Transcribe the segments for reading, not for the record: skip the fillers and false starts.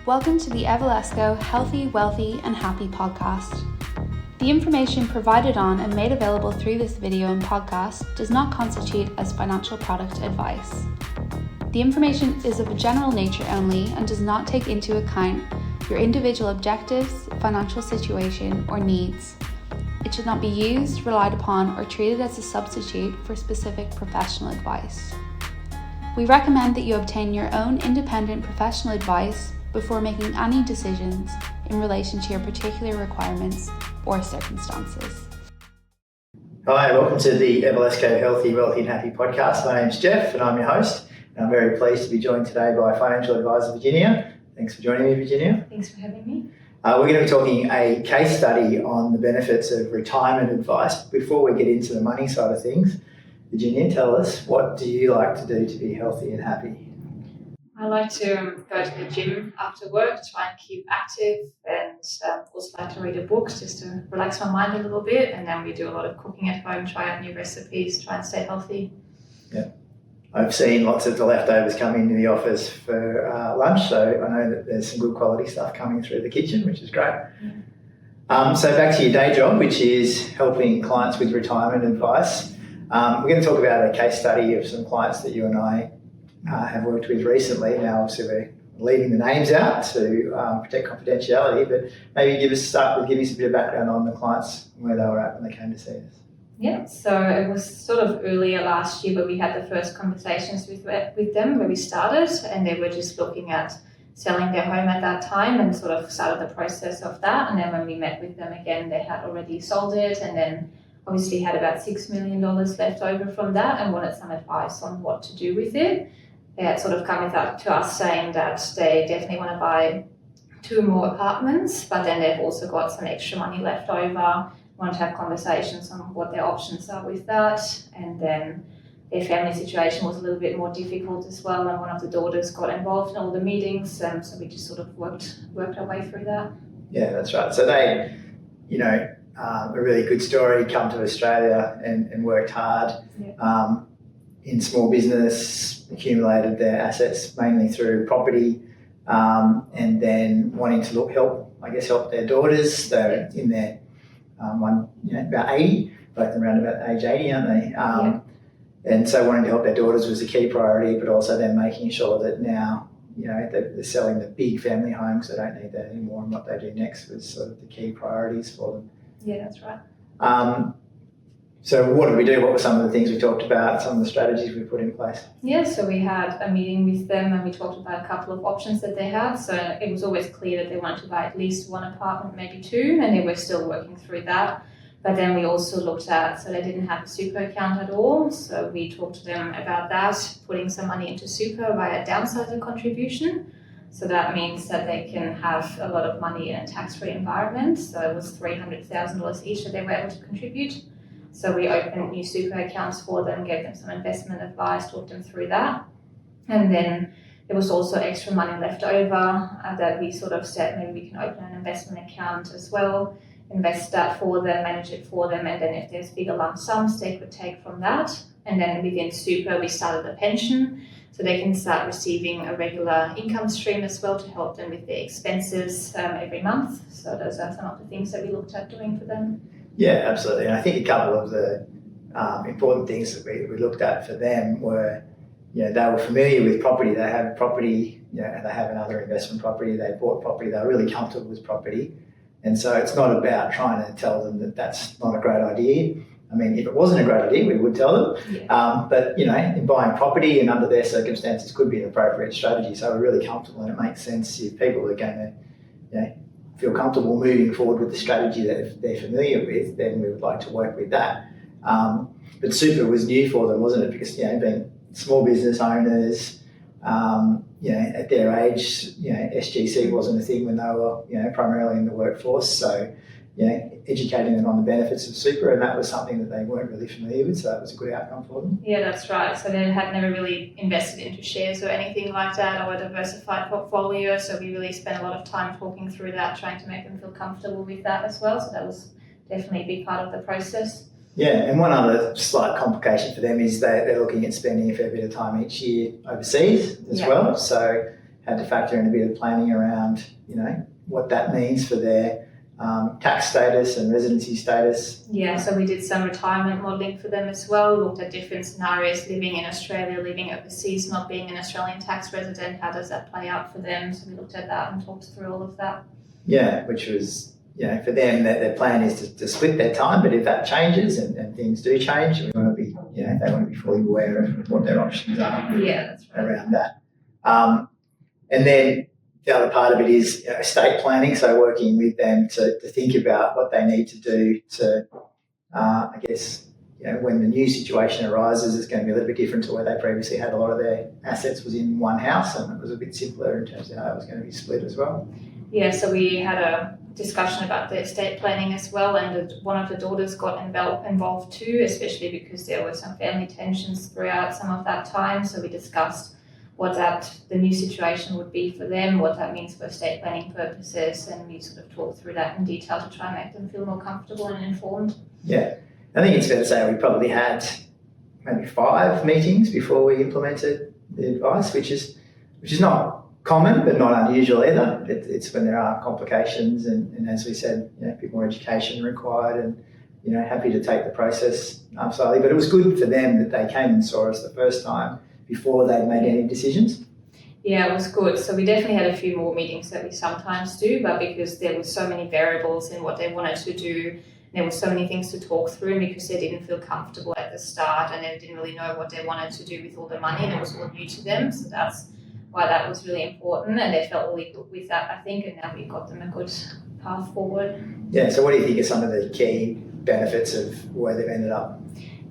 Welcome to the Evalesco Healthy, Wealthy and Happy podcast. The information provided on and made available through this video and podcast does not constitute as financial product advice. The information is of a general nature only and does not take into account your individual objectives, financial situation or needs. It should not be used, relied upon or treated as a substitute for specific professional advice. We recommend that you obtain your own independent professional advice before making any decisions in relation to your particular requirements or circumstances. Hi, welcome to the Evalesco Healthy, Wealthy and Happy podcast. My name's Jeff and I'm your host. And I'm very pleased to be joined today by financial advisor Virginia. Thanks for joining me, Virginia. Thanks for having me. We're going to be talking a case study on the benefits of retirement advice. Before we get into the money side of things, Virginia, tell us, what do you like to do to be healthy and happy? I like to go to the gym after work, try and keep active, and also like to read a book just to relax my mind a little bit. And then we do a lot of cooking at home, try out new recipes, try and stay healthy. Yeah. I've seen lots of the leftovers come into the office for lunch, so I know that there's some good quality stuff coming through the kitchen, which is great. Yeah. So back to your day job, which is helping clients with retirement advice. We're going to talk about a case study of some clients that you and I have worked with recently. Now, obviously, we're leaving the names out to protect confidentiality, but maybe start with giving us a bit of background on the clients and where they were at when they came to see us. Yeah, so it was sort of earlier last year where we had the first conversations with them, where we started, and they were just looking at selling their home at that time and sort of started the process of that. And then when we met with them again, they had already sold it and then obviously had about $6 million left over from that and wanted some advice on what to do with it. They had sort of come to us saying that they definitely want to buy 2 more apartments, but then they've also got some extra money left over, want to have conversations on what their options are with that. And then their family situation was a little bit more difficult as well, and one of the daughters got involved in all the meetings, so we just sort of worked our way through that. Yeah, that's right. So they, a really good story, come to Australia and worked hard in small business, accumulated their assets mainly through property, and then wanting to help their daughters. They're in their about 80, both around about age 80, aren't they? And so wanting to help their daughters was a key priority, but also then making sure that now, they're selling the big family homes, they don't need that anymore, and what they do next was sort of the key priorities for them. Yeah, that's right. So what did we do? What were some of the things we talked about, some of the strategies we put in place? Yeah, so we had a meeting with them and we talked about a couple of options that they had. So it was always clear that they wanted to buy at least 1 apartment, maybe 2, and they were still working through that. But then we also looked at, so they didn't have a super account at all. So we talked to them about that, putting some money into super via downsizer contribution. So that means that they can have a lot of money in a tax-free environment. So it was $300,000 each that they were able to contribute. So we opened new super accounts for them, gave them some investment advice, talked them through that. And then there was also extra money left over that we sort of said maybe we can open an investment account as well, invest that for them, manage it for them, and then if there's bigger lump sums, they could take from that. And then within super, we started a pension, so they can start receiving a regular income stream as well to help them with their expenses every month. So those are some of the things that we looked at doing for them. Yeah, absolutely. And I think a couple of the important things that we looked at for them were, they were familiar with property. They have property, they have another investment property. They bought property. They're really comfortable with property. And so it's not about trying to tell them that that's not a great idea. I mean, if it wasn't a great idea, we would tell them. Yeah. But, in buying property and under their circumstances could be an appropriate strategy. So we're really comfortable, and it makes sense if people are going to, feel comfortable moving forward with the strategy that they're familiar with, then we would like to work with that. But super was new for them, wasn't it? Because, being small business owners, at their age, SGC wasn't a thing when they were, primarily in the workforce. So, educating them on the benefits of super, and that was something that they weren't really familiar with, so that was a good outcome for them. Yeah, that's right. So they had never really invested into shares or anything like that, or a diversified portfolio, so we really spent a lot of time talking through that, trying to make them feel comfortable with that as well, so that was definitely a big part of the process. Yeah, and one other slight complication for them is they're looking at spending a fair bit of time each year overseas as well, so had to factor in a bit of planning around, what that means for their tax status and residency status. Yeah, so we did some retirement modelling for them as well, looked at different scenarios, living in Australia, living overseas, not being an Australian tax resident, how does that play out for them? So we looked at that and talked through all of that. Yeah, which was, for them, their plan is to split their time, but if that changes and things do change, we want to be, they want to be fully aware of what their options are. Yeah, that's right. Around that. And then the other part of it is estate planning, so working with them to think about what they need to do to, when the new situation arises, it's going to be a little bit different to where they previously had a lot of their assets was in one house, and it was a bit simpler in terms of how it was going to be split as well. Yeah, so we had a discussion about the estate planning as well, and one of the daughters got involved too, especially because there were some family tensions throughout some of that time. So we discussed what the new situation would be for them, what that means for estate planning purposes, and we sort of talked through that in detail to try and make them feel more comfortable and informed. Yeah, I think it's fair to say we probably had maybe 5 meetings before we implemented the advice, which is not common but not unusual either. It's when there are complications and as we said, a bit more education required, and happy to take the process slowly. But it was good for them that they came and saw us the first time before they'd made any decisions. Yeah, it was good. So we definitely had a few more meetings that we sometimes do, but because there were so many variables in what they wanted to do, there were so many things to talk through, because they didn't feel comfortable at the start and they didn't really know what they wanted to do with all the money, and it was all new to them. So that's why that was really important, and they felt really good with that, I think, and now we've got them a good path forward. Yeah, so what do you think are some of the key benefits of where they've ended up?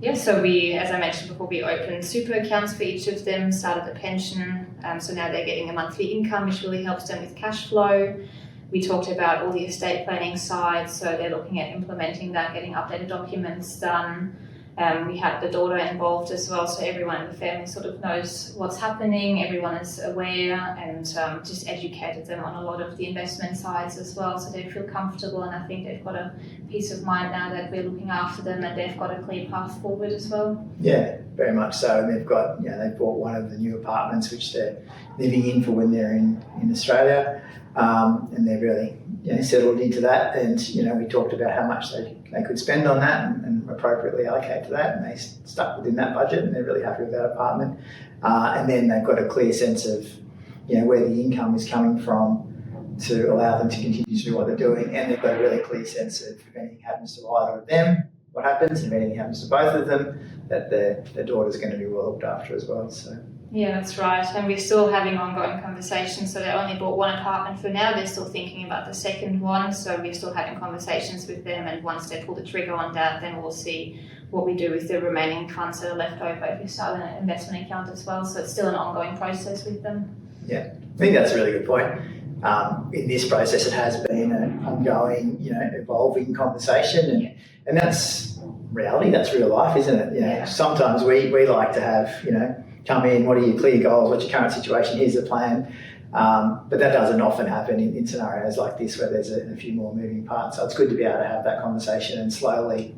Yeah, so we, as I mentioned before, we opened super accounts for each of them, started the pension, so now they're getting a monthly income, which really helps them with cash flow. We talked about all the estate planning side, so they're looking at implementing that, getting updated documents done. We had the daughter involved as well, so everyone in the family sort of knows what's happening, everyone is aware, and just educated them on a lot of the investment sides as well, so they feel comfortable, and I think they've got a peace of mind now that we're looking after them and they've got a clear path forward as well. Yeah, very much so. And they've got, they've bought one of the new apartments which they're living in for when they're in Australia, and they're really settled into that, and we talked about how much they could spend on that and appropriately allocate to that, and they stuck within that budget, and they're really happy with that apartment. And then they've got a clear sense of where the income is coming from to allow them to continue to do what they're doing, and they've got a really clear sense of if anything happens to either of them, what happens, and if anything happens to both of them, that their daughter's going to be well looked after as well. So. Yeah, that's right. And we're still having ongoing conversations. So they only bought one apartment for now. They're still thinking about the second one. So we're still having conversations with them. And once they pull the trigger on that, then we'll see what we do with the remaining funds that are left over if we start an investment account as well. So it's still an ongoing process with them. Yeah, I think that's a really good point. In this process, it has been an ongoing, evolving conversation. And that's reality. That's real life, isn't it? Yeah. Sometimes we like to have, come in, what are your clear goals, what's your current situation, here's the plan. But that doesn't often happen in scenarios like this where there's a few more moving parts. So it's good to be able to have that conversation and slowly,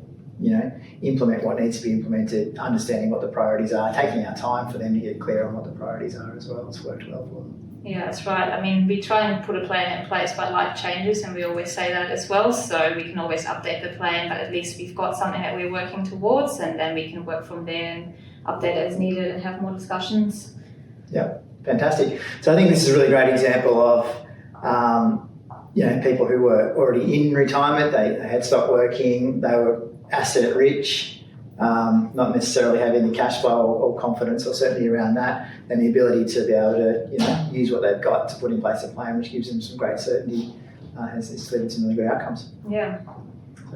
implement what needs to be implemented, understanding what the priorities are, taking our time for them to get clear on what the priorities are as well. It's worked well for them. Yeah, that's right. I mean, we try and put a plan in place, but life changes, and we always say that as well. So we can always update the plan, but at least we've got something that we're working towards, and then we can work from there and update it as needed and have more discussions. Yeah, fantastic. So I think this is a really great example of, people who were already in retirement, they had stopped working, they were asset rich, not necessarily having the cash flow or confidence or certainty around that, and the ability to be able to use what they've got to put in place a plan which gives them some great certainty has led to some really good outcomes. Yeah.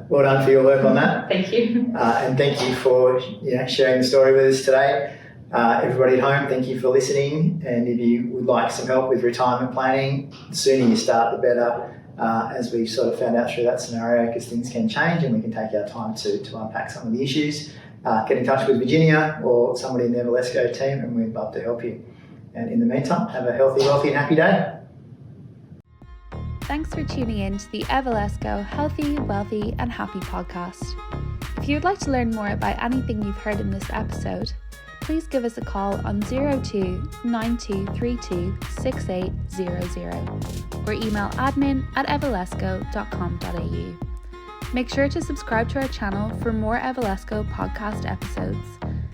Well done for your work on that. Thank you. And thank you for sharing the story with us today. Everybody at home, thank you for listening. And if you would like some help with retirement planning, the sooner you start, the better, as we sort of found out through that scenario, because things can change and we can take our time to unpack some of the issues. Get in touch with Virginia or somebody in the Evalesco team, and we'd love to help you. And in the meantime, have a healthy, wealthy and happy day. Thanks for tuning in to the Evalesco Healthy, Wealthy and Happy podcast. If you would like to learn more about anything you've heard in this episode, please give us a call on 02 9232 6800 or email admin@evalesco.com.au. Make sure to subscribe to our channel for more Evalesco podcast episodes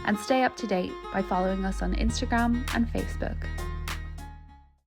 and stay up to date by following us on Instagram and Facebook.